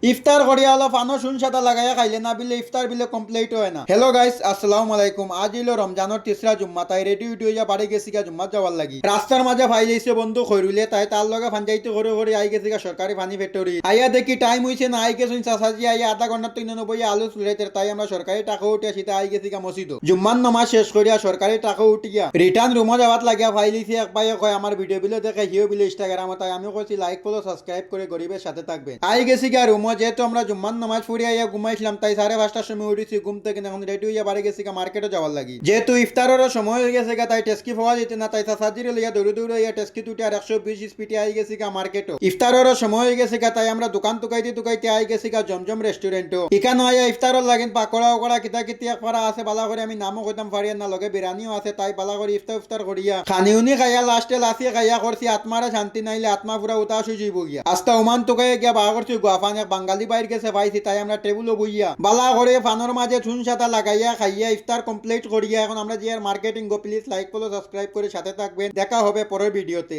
ইফতার করিয়া হলো ফানো শুন সাদা লাগাইয়া খাইলে না বিলে ইফতার বিলে কমপ্লিট হয় না। হ্যালো গাইস, আসসালামু আলাইকুম। আজ হইলো রমজানের তিসরা জুম্মা, তাই রেডি উঠি হইয়া বাড়ি গেছি গা জুম্মাত যাওয়ার লাগি। রাস্তার মাঝে ফাইলেছে বন্ধু খৈরুলে, তাই তার লগে ফাঞ্জাইতে করে করে আই গেছি গা সরকারি পানি ফ্যাক্টরি। আইয়া দেখি টাইম হইছে না, আই গেছি চাচাজি আইয়া আধা ঘন্টা 93 আলু চুলাইতে, তাই আমরা সরকারি টাকা উঠিয়া সেটা আই গেছি গা মসজিদ। জুম্মান নমাজ শেষ করিয়া সরকারি টাকা উঠিয়া রিটার্ন রুমে যাওয়াত লাগিয়া ফাইলিছি। এক ভাইয়ে কয় আমার ভিডিও বিলে দেখে হিও বিলে ইনস্টাগ্রামে, তাই আমি কইছি লাইক ফলো সাবস্ক্রাইব করে গরিবের সাথে থাকবেন। আই গেছি গা রুমে, যেহেতু আমরা জুম্মান নামাজ পড়ে আইয়া ঘুমাইছিলাম, তাই 5:30টার সময় উঠেছি ঘুম থেকে। এখন রেডি হইয়া বাড়ি গেছি মার্কেটে যাওয়ার লাগি। যেহেতু ইফতারেরও সময় হয়ে গেছে, তাই টেস্কি পাওয়া যেত না, তাই সাজিরে লইয়া দৌড়ে দৌড়ে ইয়া টেস্কি তুটে আর 120 স্পিডে আই গেছি মার্কেটও। ইফতারেরও সময় হয়ে গেছে, তাই আমরা দোকান টুকাইতে টুকাইতে আই গেছি জমজম রেস্টুরেন্টও। এখানে আইয়া ইফতারের লাগেন পাকোড়া ওকড়া কিতা কিতি এক পারা আছে, বালা করে আমি নামও কইতাম পারি না, লগে বিরিয়ানিও আছে, তাই বালা করে ইফতার করিয়া খানিউনি খাইয়া লাস্টে লাসিয়ে খাইয়া করছি। আত্মারা শান্তি নাইলে আত্মা পুরা উতাস হয়ে যাইব গিয়া। আস্তা ওমান টুকাইয়া গিয়া বাহা করছি গোয়াফান এক বাঙালি বাইর গেছে পাইছি, তাই আমরা টেবিলও বইয়া বালা করে ফানোর মাঝে চুন সাতা লাগাইয়া খাইয়া ইফতার কমপ্লিট করিয়া এখন আমরা যে marketing go. Please like follow subscribe করে সাথে থাকবেন। দেখা হবে পরের ভিডিওতে।